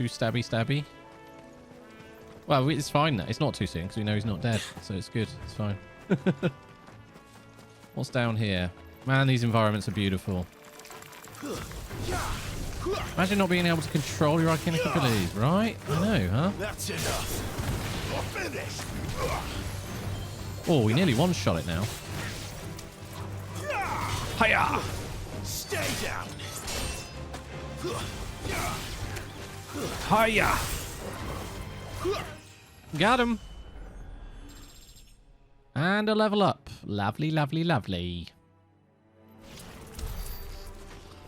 too stabby. Well, it's fine. It's not too soon because we know he's not dead. So it's good. It's fine. What's down here? Man, these environments are beautiful. Imagine not being able to control your arcanic abilities, right? I know, huh? That's enough. You're finished. Oh, we nearly one-shot it now. Hiya! Stay down. Hiya! Got him. And a level up. Lovely, lovely, lovely.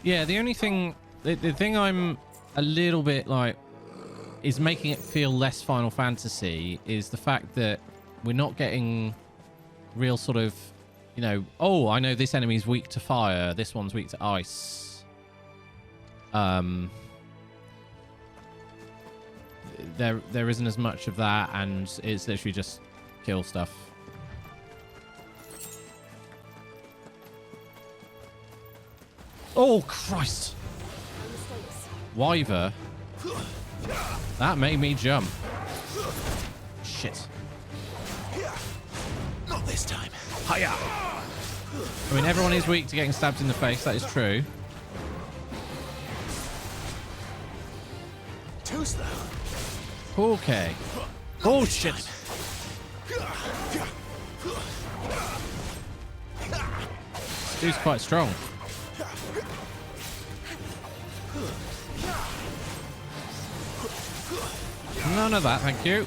Yeah, the only thing... The thing I'm a little bit like... is making it feel less Final Fantasy is the fact that we're not getting real sort of... You know, oh, I know this enemy's weak to fire. This one's weak to ice. There isn't as much of that, and it's literally just kill stuff. Oh, Christ. Wyver. That made me jump. Shit. Not this time. Hiya! I mean, everyone is weak to getting stabbed in the face. That is true. Too slow. Okay. Oh, shit. This dude's quite strong. None of that, thank you.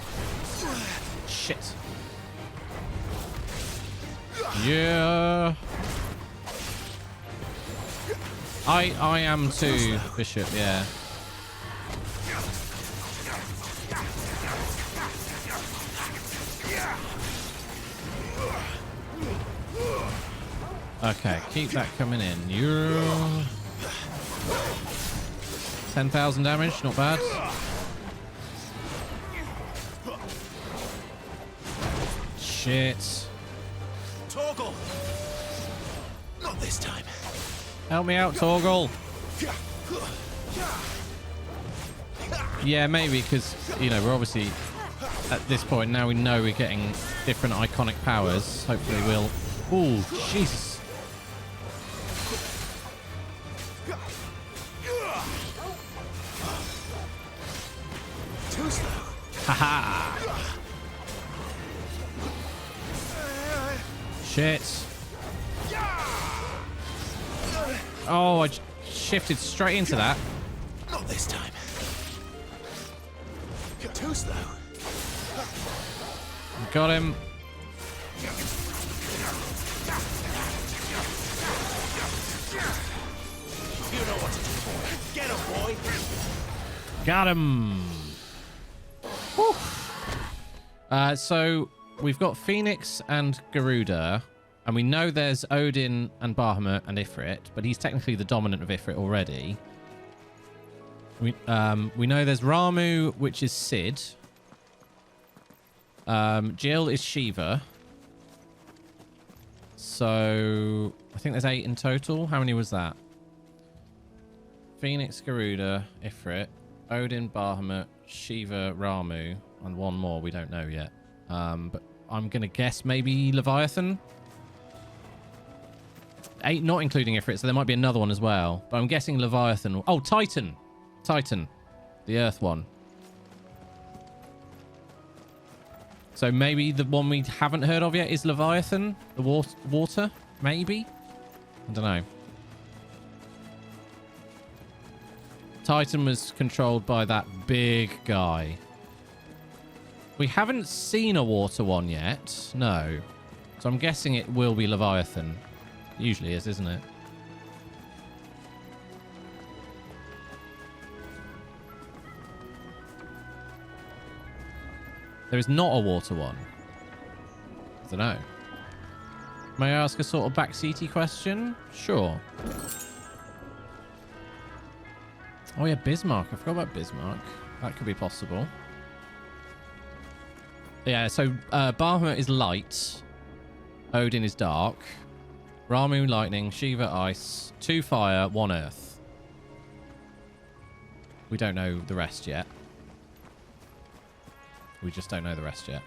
Shit. Yeah. I am too, Bishop, yeah. Okay, keep that coming in. You're 10,000 damage, not bad. Shit. Toggle. Not this time. Help me out, Torgal. Yeah, maybe because, you know, we're obviously at this point now we know we're getting different iconic powers. Hopefully we'll... Ooh, Jesus. Too slow. Haha. Shit. Oh, I shifted straight into that. Not this time. Too slow. Got him. You know what to do. Get him, boy. Got him. Whew. So we've got Phoenix and Garuda, and we know there's Odin and Bahamut and Ifrit, but he's technically the dominant of Ifrit already. We know there's Ramu, which is Sid. Jill is Shiva. So I think there's 8 in total. How many was that? Phoenix, Garuda, Ifrit, Odin, Bahamut, Shiva, Ramu, and one more we don't know yet. But I'm going to guess maybe Leviathan. 8 not including Ifrit, so there might be another one as well. But I'm guessing Leviathan. Oh, Titan. Titan. The Earth one. So maybe the one we haven't heard of yet is Leviathan. The water, maybe? I don't know. Titan was controlled by that big guy. We haven't seen a water one yet. No. So I'm guessing it will be Leviathan. Usually is, isn't it? There is not a water one. I don't know. May I ask a sort of backseaty question? Sure. Oh yeah, Bismarck. I forgot about Bismarck. That could be possible. Yeah, so Bahamut is light. Odin is dark. Ramu lightning. Shiva ice. 2 fire, 1 earth. We don't know the rest yet. We just don't know the rest yet.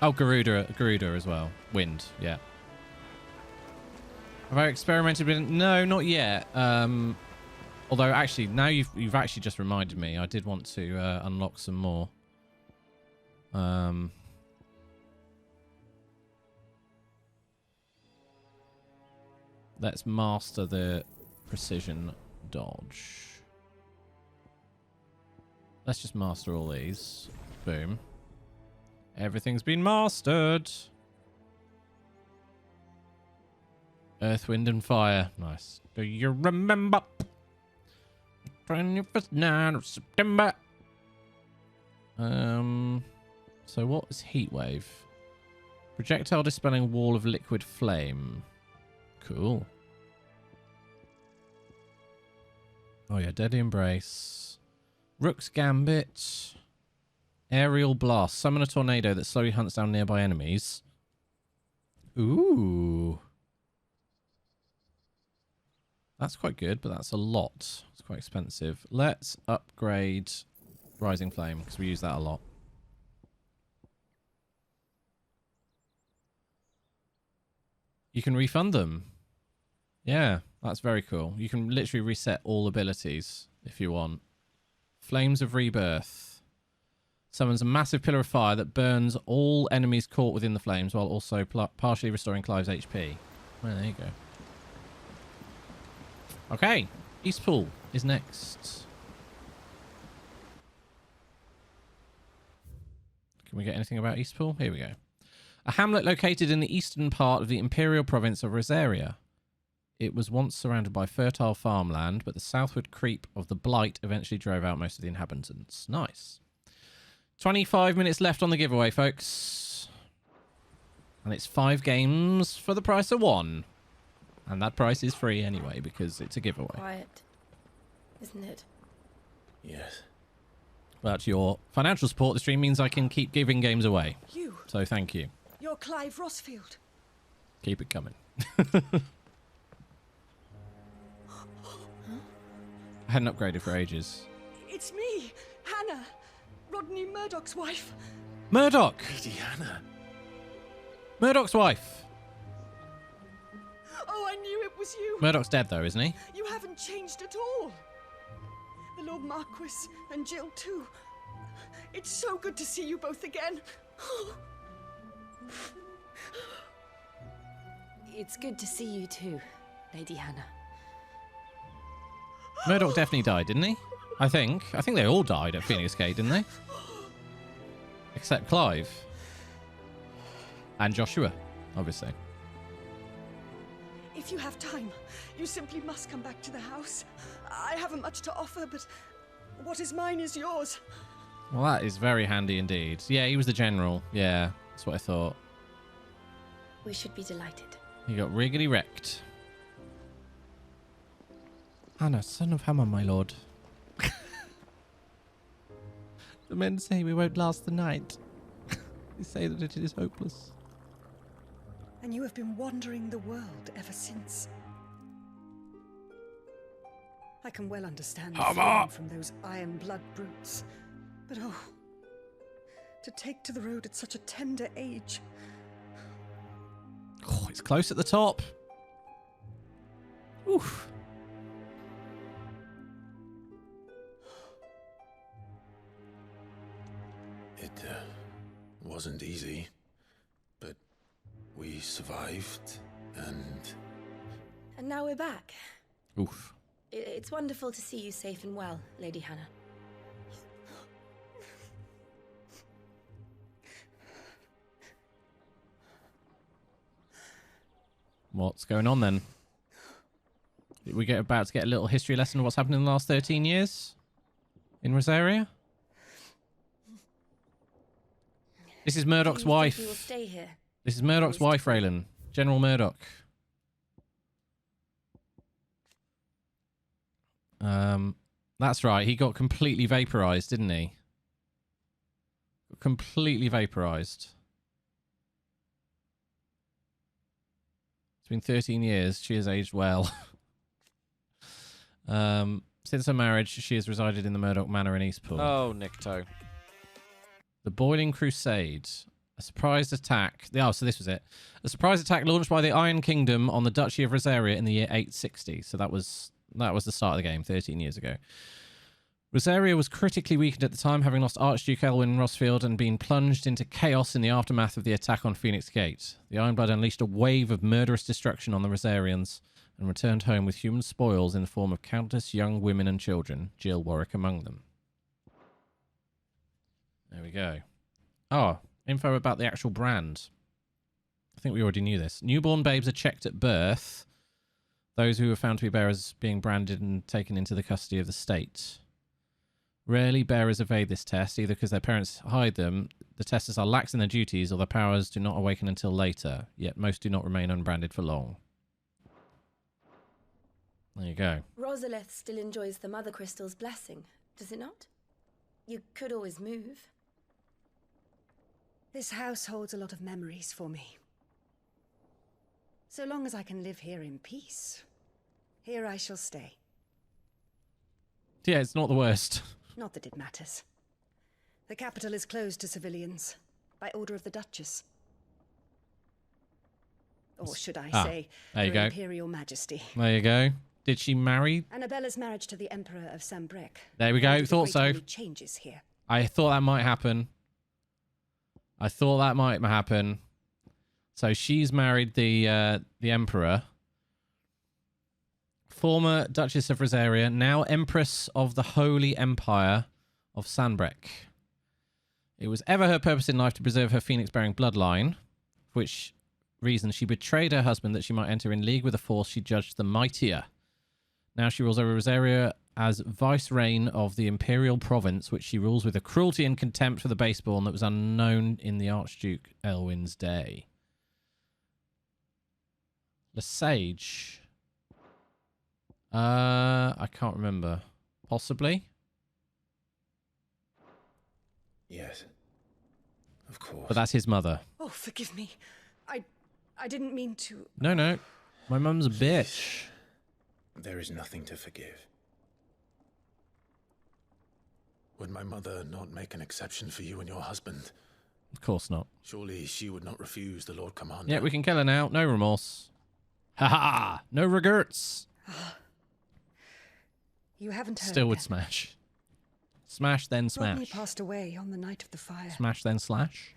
Oh, Garuda as well. Wind, yeah. Have I experimented with it? No, not yet. Although, actually, now you've actually just reminded me. I did want to unlock some more. Let's master the precision dodge. Let's just master all these. Boom. Everything's been mastered. Earth, wind, and fire. Nice. Do you remember? 21st night of September. So what is heat wave? Projectile dispelling wall of liquid flame. Cool. Oh yeah, deadly embrace. Rook's gambit. Aerial blast. Summon a tornado that slowly hunts down nearby enemies. Ooh. That's quite good, but that's a lot. It's quite expensive. Let's upgrade Rising Flame, because we use that a lot. You can refund them. Yeah, that's very cool. You can literally reset all abilities if you want. Flames of Rebirth. Summons a massive pillar of fire that burns all enemies caught within the flames while also partially restoring Clive's HP. Well, there you go. Okay, Eastpool is next. Can we get anything about Eastpool? Here we go. A hamlet located in the eastern part of the imperial province of Rosaria. It was once surrounded by fertile farmland, but the southward creep of the Blight eventually drove out most of the inhabitants. Nice. 25 minutes left on the giveaway, folks. And it's 5 games for the price of 1. And that price is free anyway, because it's a giveaway. Quiet, isn't it? Yes. But your financial support the stream means I can keep giving games away. You. So thank you. You're Clive Rossfield. Keep it coming. I hadn't upgraded for ages. It's me, Hannah, Rodney Murdoch's wife. Murdoch! Lady Hannah. Murdoch's wife! Oh, I knew it was you. Murdoch's dead though, isn't he? You haven't changed at all. The Lord Marquis and Jill too. It's so good to see you both again. It's good to see you too, Lady Hannah. Murdoch definitely died, didn't he? I think they all died at Phoenix Gate, didn't they? Except Clive. And Joshua, obviously. If you have time, you simply must come back to the house. I haven't much to offer, but what is mine is yours. Well, that is very handy indeed. Yeah, he was the general. Yeah, that's what I thought. We should be delighted. He got riggedy wrecked. Hannah, son of Hammer, my lord. The men say we won't last the night. They say that it is hopeless. And you have been wandering the world ever since. I can well understand the feeling from those iron blood brutes. But oh, to take to the road at such a tender age. Oh, it's close at the top. Oof. It wasn't easy, but we survived, and And now we're back. Oof. It's wonderful to see you safe and well, Lady Hannah. What's going on then? Did we about to get a little history lesson of what's happened in the last 13 years in Rosaria? This is Murdoch's Do you think wife. we will stay here? This is Murdoch's wife, Raylan. General Murdoch. That's right. He got completely vaporized, didn't he? Completely vaporized. It's been 13 years. She has aged well. Since her marriage, she has resided in the Murdoch Manor in Eastpool. Oh, Nikto. The Boiling Crusade. A surprise attack. Oh, so this was it. A surprise attack launched by the Iron Kingdom on the Duchy of Rosaria in the year 860. So that was the start of the game 13 years ago. Rosaria was critically weakened at the time, having lost Archduke Elwyn Rosfield and been plunged into chaos in the aftermath of the attack on Phoenix Gate. The Ironblood unleashed a wave of murderous destruction on the Rosarians and returned home with human spoils in the form of countless young women and children, Jill Warwick among them. There we go. Oh, info about the actual brand. I think we already knew this. Newborn babes are checked at birth. Those who are found to be bearers being branded and taken into the custody of the state. Rarely bearers evade this test, either because their parents hide them, the testers are lax in their duties, or their powers do not awaken until later, yet most do not remain unbranded for long. There you go. Rosalith still enjoys the Mother Crystal's blessing, does it not? You could always move. This house holds a lot of memories for me. So long as I can live here in peace, here I shall stay. Yeah, it's not the worst. Not that it matters. The capital is closed to civilians, by order of the Duchess. Or should I say, there you Her go. Imperial Majesty. There you go. Did she marry? Annabella's marriage to the Emperor of Sambrec. There we go. One of the Thought great so. only changes here. I thought that might happen. So she's married the Emperor. Former Duchess of Rosaria, now Empress of the Holy Empire of Sanbrec. It was ever her purpose in life to preserve her phoenix-bearing bloodline, for which reason she betrayed her husband that she might enter in league with a force she judged the mightier. Now she rules over Rosaria as vice-reign of the imperial province, which she rules with a cruelty and contempt for the baseborn that was unknown in the Archduke Elwyn's day. The Sage. I can't remember. Possibly? Yes. Of course. But that's his mother. Oh, forgive me. I didn't mean to... No. My mum's a bitch. There is nothing to forgive. Would my mother not make an exception for you and your husband? Of course not. Surely she would not refuse the Lord Commander. Yeah, we can kill her now. No remorse. Ha! No regrets. You haven't heard Still would then. smash. Smash, then Rodney smash. passed away on the night of the fire. Smash, then slash.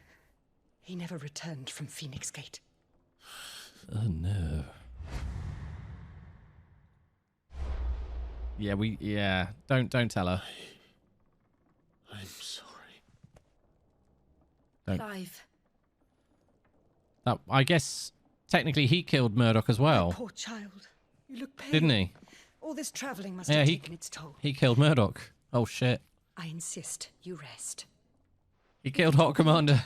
He never returned from Phoenix Gate. Oh, no. Yeah, Don't tell her. I'm sorry. Clive. I guess technically he killed Murdoch as well, Poor child. You look pale. didn't he? All this traveling must Yeah, have he- taken its toll. He killed Murdoch. Oh shit. I insist you rest. He killed Hot Commander.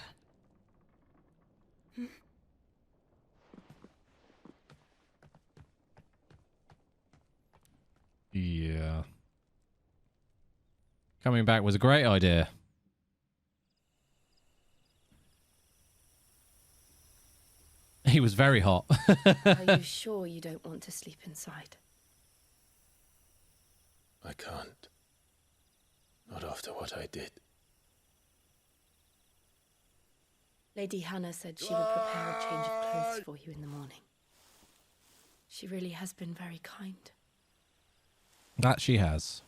Yeah. Coming back was a great idea. He was very hot. Are you sure you don't want to sleep inside? I can't. Not after what I did. Lady Hannah said she would prepare a change of clothes for you in the morning. She really has been very kind. That she has.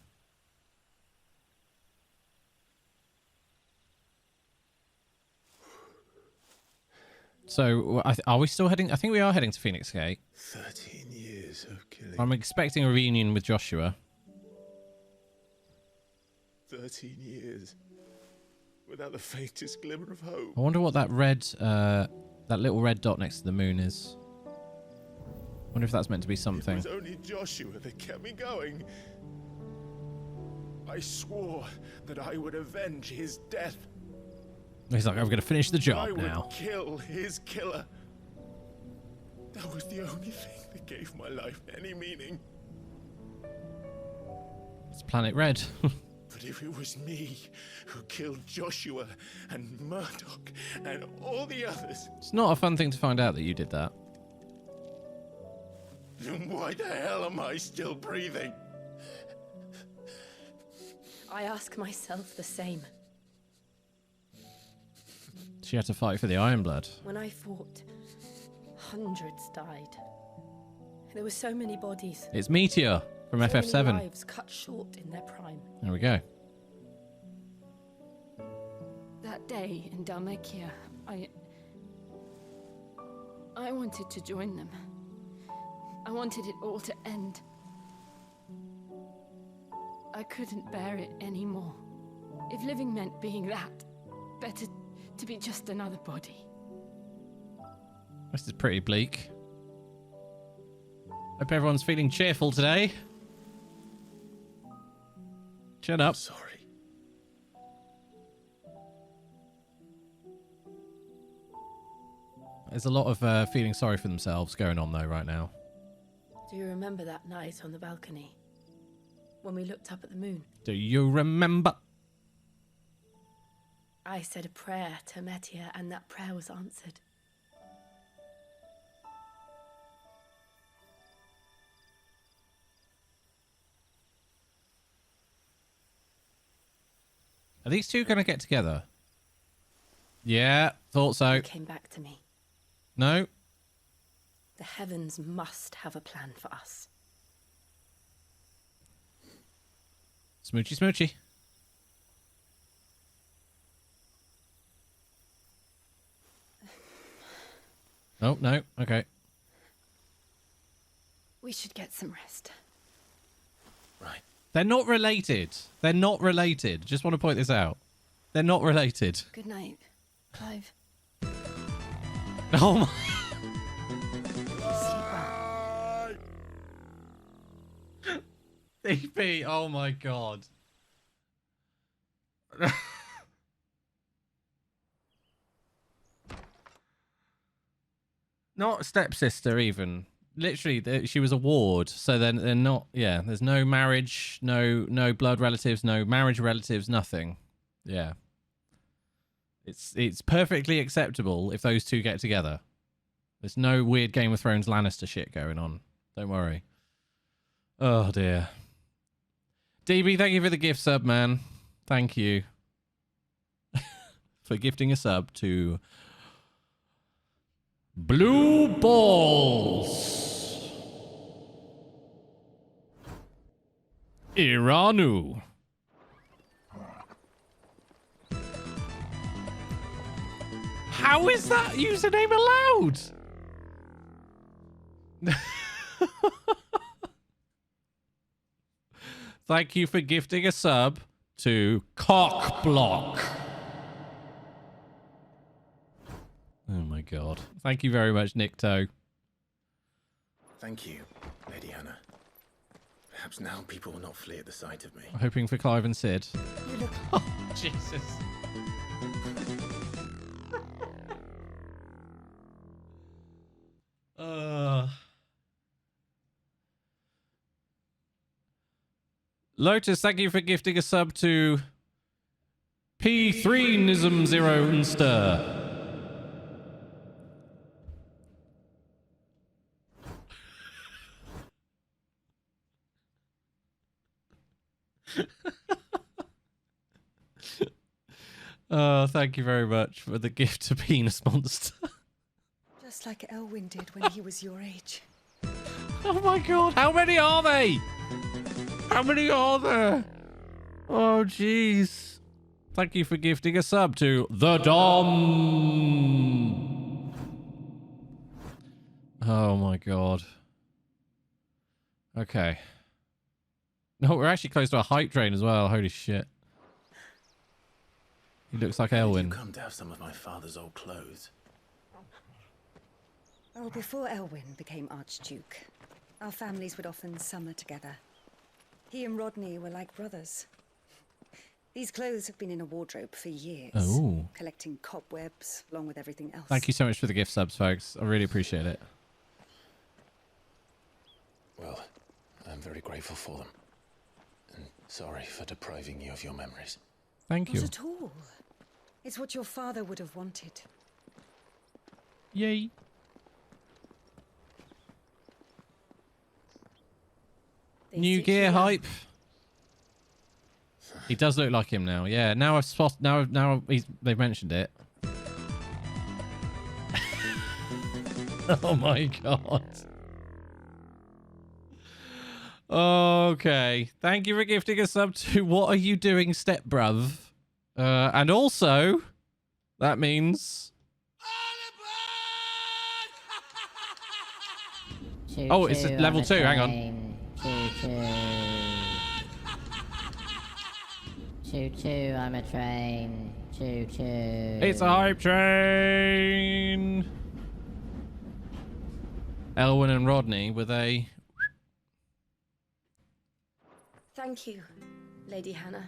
So, are we still heading? I think we are heading to Phoenix Gate. 13 years of killing. I'm expecting a reunion with Joshua. 13 years. Without the faintest glimmer of hope. I wonder what that that little red dot next to the moon is. I wonder if that's meant to be It something. was only Joshua that kept me going. I swore that I would avenge his death. He's like, I'm going to finish the I job would now. kill his killer. That was the only thing that gave my life any meaning. It's Planet Red. But if it was me who killed Joshua and Murdoch and all the others, It's not a fun thing to find out that you did that. Why the hell am I still breathing? I ask myself the same. She had to fight for the Iron Blood. When I fought, hundreds died. There were so many bodies. It's Meteor from so FF7. many lives cut short in their prime. There we go. That day in Dalmekia, I wanted to join them. I wanted it all to end. I couldn't bear it anymore. If living meant being that, better to be just another body. This is pretty bleak. Hope everyone's feeling cheerful today. Shut up. Sorry. There's a lot of feeling sorry for themselves going on though right now. Do you remember that night on the balcony? When we looked up at the moon? Do you remember? I said a prayer to Metia and that prayer was answered. Are these two going to get together? Yeah, thought so. It came back to me. No? The heavens must have a plan for us. Smoochy smoochy. Oh, no. Okay. We should get some rest. Right. They're not related. They're not related. Just want to point this out. They're not related. Good night, Clive. Oh my... Sleep well. DP, oh my god. Not stepsister even. Literally, she was a ward. So then they're not. Yeah, there's no marriage, no blood relatives, no marriage relatives, nothing. Yeah, it's perfectly acceptable if those two get together. There's no weird Game of Thrones Lannister shit going on. Don't worry. Oh dear. DB, thank you for the gift sub, man. Thank you for gifting a sub to Blue Balls Iranu. How is that username allowed? Thank you for gifting a sub to Cockblock. Oh my god. Thank you very much, Nikto. Thank you, Lady Hannah. Perhaps now people will not flee at the sight of me. Hoping for Clive and Sid. You look Oh, Jesus. Lotus, thank you for gifting a sub to P3nism 0 and stir. Oh, thank you very much for the gift to Penis Monster. just like Elwyn did when he was your age. Oh my god, how many are they? How many are there? Oh, jeez. Thank you for gifting a sub to The Dom. Oh my god. Okay. No, we're actually close to a hype train as well. Holy shit. He looks like Did Elwyn. you come to have some of my father's old clothes? Oh, before Elwyn became Archduke, our families would often summer together. He and Rodney were like brothers. These clothes have been in a wardrobe for years, Oh. collecting cobwebs along with everything else. Thank you so much for the gift subs, folks. I really appreciate it. Well, I'm very grateful for them. And sorry for depriving you of your memories. Thank you. Not at all. It's what your father would have wanted. Yay. They New suit gear you well. hype. He does look like him now. Yeah, now I've spot. Now they've mentioned it. Oh my god. Okay. Thank you for gifting a sub to What Are You Doing, Step Bruv? And also, that means... Oh, it's a level 2. Hang on. Choo-choo, I'm a train. Choo-choo. It's a hype train. Elwyn and Rodney, were they... Thank you, Lady Hannah.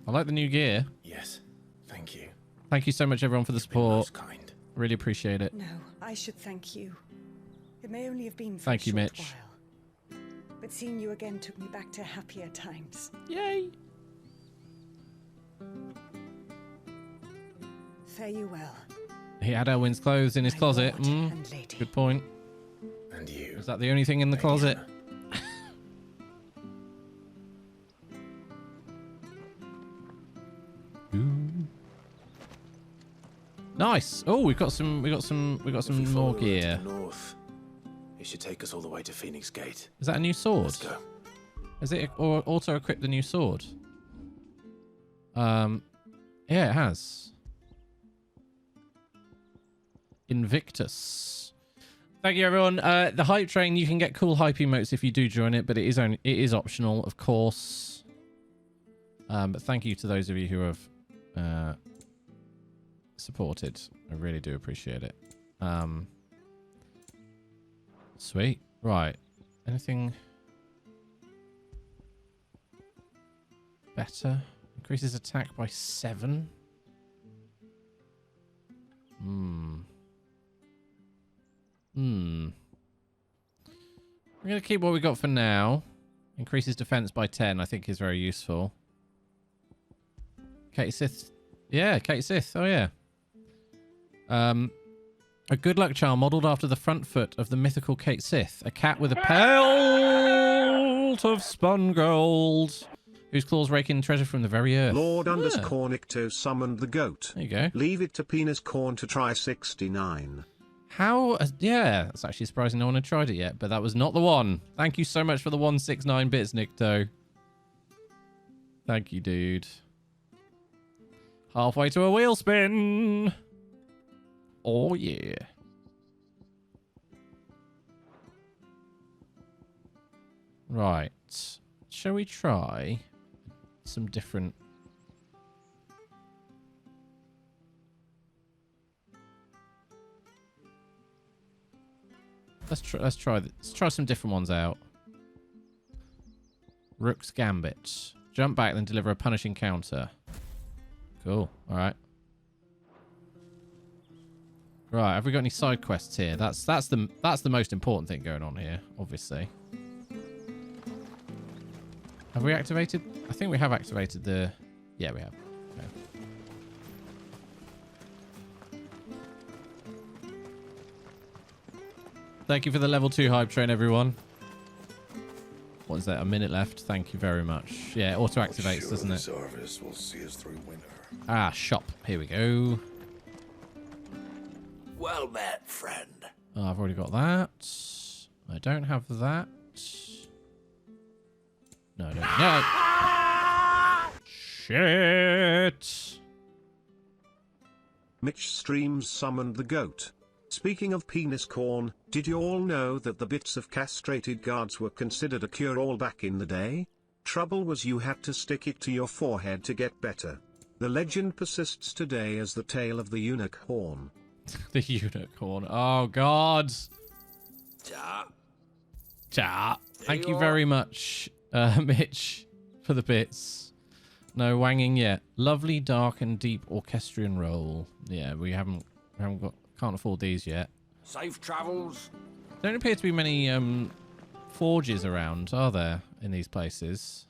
I like the new gear. Yes, thank you. Thank you so much, everyone, for the You've been most support. kind. Really appreciate it. No, I should thank you. It may only have been for Thank a you, short Mitch. while, but seeing you again took me back to happier times. Yay. Fare you well. He had Elwyn's clothes in his my closet. lord and lady. Good point. And you. Is that the only thing in the Lady closet? Hannah. Nice. Oh, we've got some If we follow more her gear. to the north, it should take us all the way to Phoenix Gate. Is that a new sword? Let's go. Has it or auto equipped the new sword? Yeah, it has. Invictus. Thank you, everyone. The hype train, you can get cool hype emotes if you do join it, but it is optional, of course. But thank you to those of you who have supported. I really do appreciate it. Sweet. Right. Anything better? Increases attack by 7. We're going to keep what we got for now. Increases defense by 10, I think is very useful. Kate Sith. Yeah, Kate Sith. Oh, yeah. A good luck charm modeled after the front foot of the mythical Kate Sith. A cat with a pelt of spun gold, whose claws rake in treasure from the very earth. Lord Cornicto summoned the goat. There you go. Leave it to Penis Corn to try 69. How? Yeah, that's actually surprising. No one had tried it yet, but that was not the one. Thank you so much for the 169 bits, Nikto. Thank you, dude. Halfway to a wheel spin. Oh, yeah. Right. Shall we try some different... Let's try some different ones out. Rook's Gambit. Jump back, then deliver a punishing counter. Cool. All right. Right. Have we got any side quests here? That's the most important thing going on here, obviously. Have we activated? I think we have activated the... Yeah, we have. Okay. Thank you for the level 2 hype train, everyone. What is that? A minute left. Thank you very much. Yeah, it auto activates, doesn't it? Service will see us through winter. Ah, shop. Here we go. Well met, friend. Oh, I've already got that. I don't have that. No, I don't. No. Shit. Mitch Streams summoned the goat. Speaking of penis corn, did you all know that the bits of castrated guards were considered a cure-all back in the day? Trouble was you had to stick it to your forehead to get better. The legend persists today as the tale of the eunuch horn. The unicorn. Oh, God. Cha. Thank you very much, Mitch, for the bits. No wanging yet. Lovely, dark, and deep orchestrion roll. Yeah, we haven't got... Can't afford these yet. Safe travels. There don't appear to be many forges around, are there, in these places?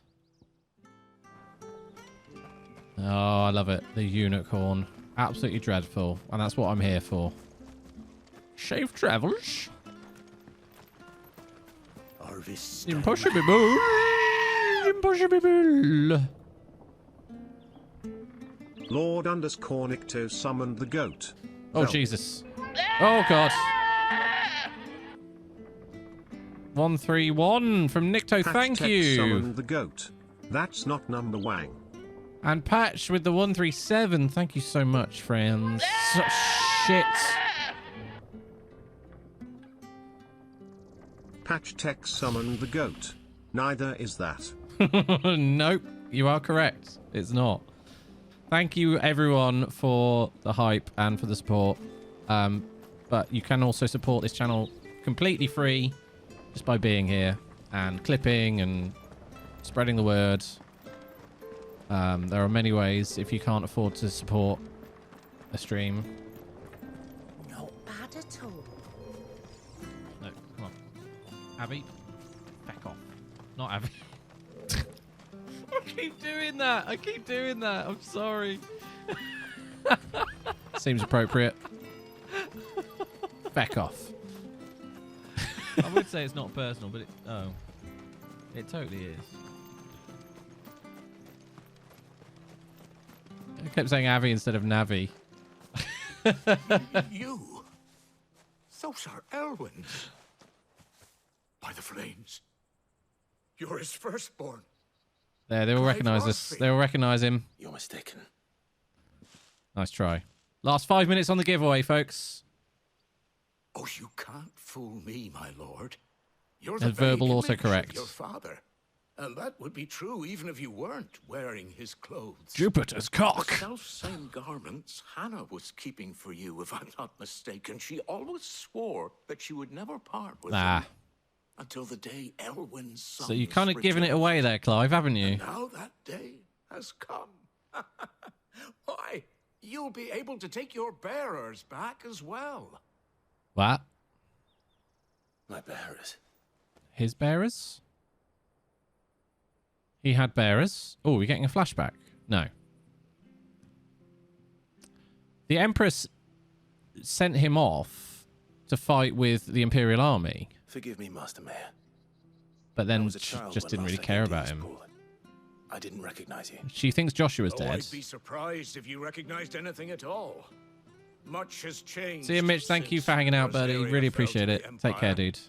Oh, I love it. The unicorn. Absolutely dreadful. And that's what I'm here for. Safe travels. harvest. Impossible. Impossible. Lord_Nicto summoned the goat. Oh, Jesus. Oh, God. 131 from Nikto, Patch thank Tech you. summoned the goat. That's not number Wang. And Patch with the 137, thank you so much, friends. Shit. Patch Tech summoned the goat. Neither is that. Nope, you are correct. It's not. Thank you, everyone, for the hype and for the support. But you can also support this channel completely free just by being here and clipping and spreading the word. There are many ways if you can't afford to support a stream. Not bad at all. No, come on. Abby, back off. Not Abby. I keep doing that. I'm sorry. Seems appropriate. Back off. I would say it's not personal, but it totally is. I kept saying Avi instead of Navi. You? Those are Elwyn's. By the flames. You're his firstborn. There, they all recognise us. They all recognise him. You're mistaken. Nice try. Last 5 minutes on the giveaway, folks. Oh, you can't fool me, my lord. You're And the very verbal image of autocorrect. your father. And that would be true even if you weren't wearing his clothes. Jupiter's The cock. self-same garments Hannah was keeping for you, if I'm not mistaken. She always swore that she would never part with them until the day Elwyn's son. So you're kind of giving it away there, Clive, haven't you? And now that day has come. Why, you'll be able to take your bearers back as well. What? My bearers. His bearers? He had bearers. Oh, we're getting a flashback. No. The Empress sent him off to fight with the Imperial Army. Forgive me, Master Mayor. But I then was a she child just when didn't last really I care came to about this him. pool. I didn't recognize you. She thinks Joshua's Oh, dead. I'd be surprised if you recognized anything at all. Much has changed. See you, Mitch. Thank you for hanging out, buddy. Rosaria Really fell appreciate to it. the Take care, Empire. dude.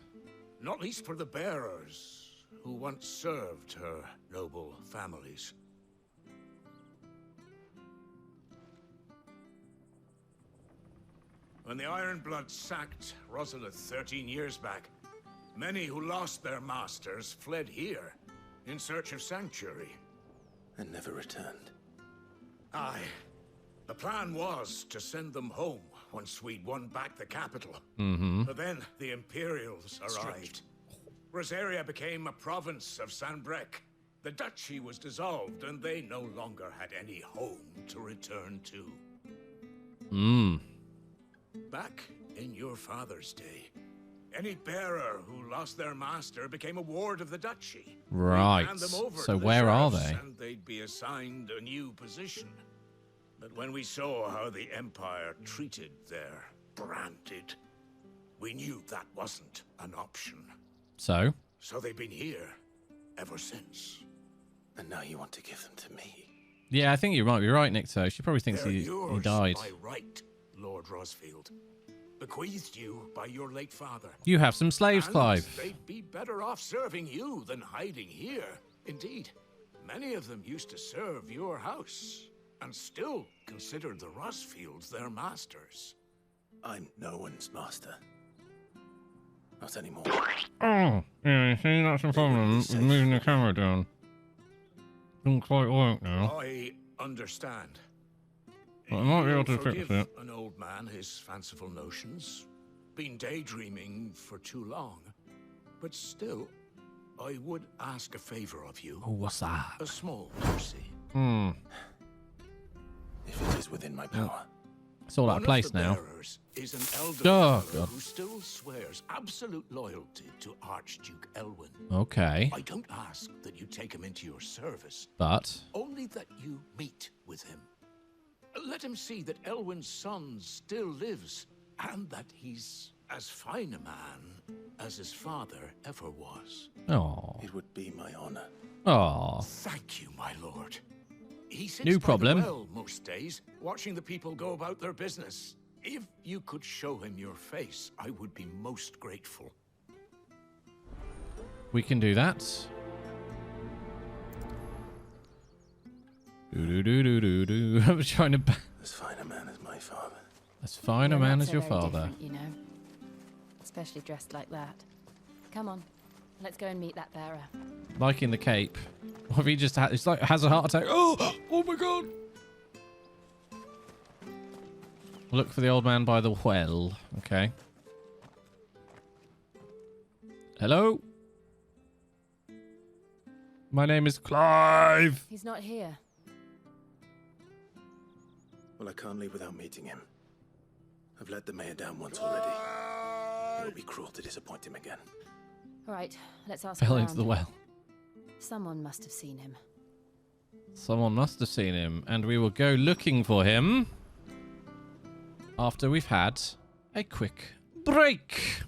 Not least for the bearers who once served her noble families. When the Ironbloods sacked Rosalith 13 years back, many who lost their masters fled here in search of sanctuary. And never returned. Aye. The plan was to send them home once we'd won back the capital. Mm-hmm. But then the Imperials arrived. Rosaria became a province of Sanbrec. The duchy was dissolved, and they no longer had any home to return to. Back in your father's day, any bearer who lost their master became a ward of the duchy. Right. We'd hand them over So to the where are sheriffs, they? And they'd be assigned a new position. But when we saw how the Empire treated their branded, we knew that wasn't an option. So? So they've been here ever since. And now you want to give them to me. Yeah, I think you might be right, Nikto. She probably thinks They're he yours died. by right, Lord Rosfield. Bequeathed you by your late father. You have some slaves, And Clive. they'd be better off serving you than hiding here. Indeed, many of them used to serve your house and still consider the Rosfields their masters. I'm no one's master. Not anymore. Oh, yeah, see, that's the problem with moving the camera down. Doesn't quite work now. I understand. Well, I might be able to You'll fix forgive it. an old man his fanciful notions. Been daydreaming for too long. But still, I would ask a favor of you. Oh, what's that? A small mercy. If it is within my power. It's all out One of place of the now. bearers is an elder Oh, fellow God. who still swears absolute loyalty to Archduke Elwyn. Okay. I don't ask that you take him into your service, But only that you meet with him. Let him see that Elwyn's son still lives, and that he's as fine a man as his father ever was. Oh. It would be my honor. Oh. Thank you, my lord. He sits No by problem. the well most days, watching the people go about their business. If you could show him your face, I would be most grateful. We can do that. Do. I was trying to. As fine a man as my father. As fine a You're man not as so your very father. different, you know. Especially dressed like that. Come on, let's go and meet that bearer. Liking the cape. What if he just it's like has a heart attack? Oh, oh my god! Look for the old man by the well. Okay. Hello. My name is Clive. He's not here. Well, I can't leave without meeting him. I've let the mayor down once already. It would be cruel to disappoint him again. All right, let's ask Fell around. into the well. Someone must have seen him. Someone must have seen him, and we will go looking for him after we've had a quick break.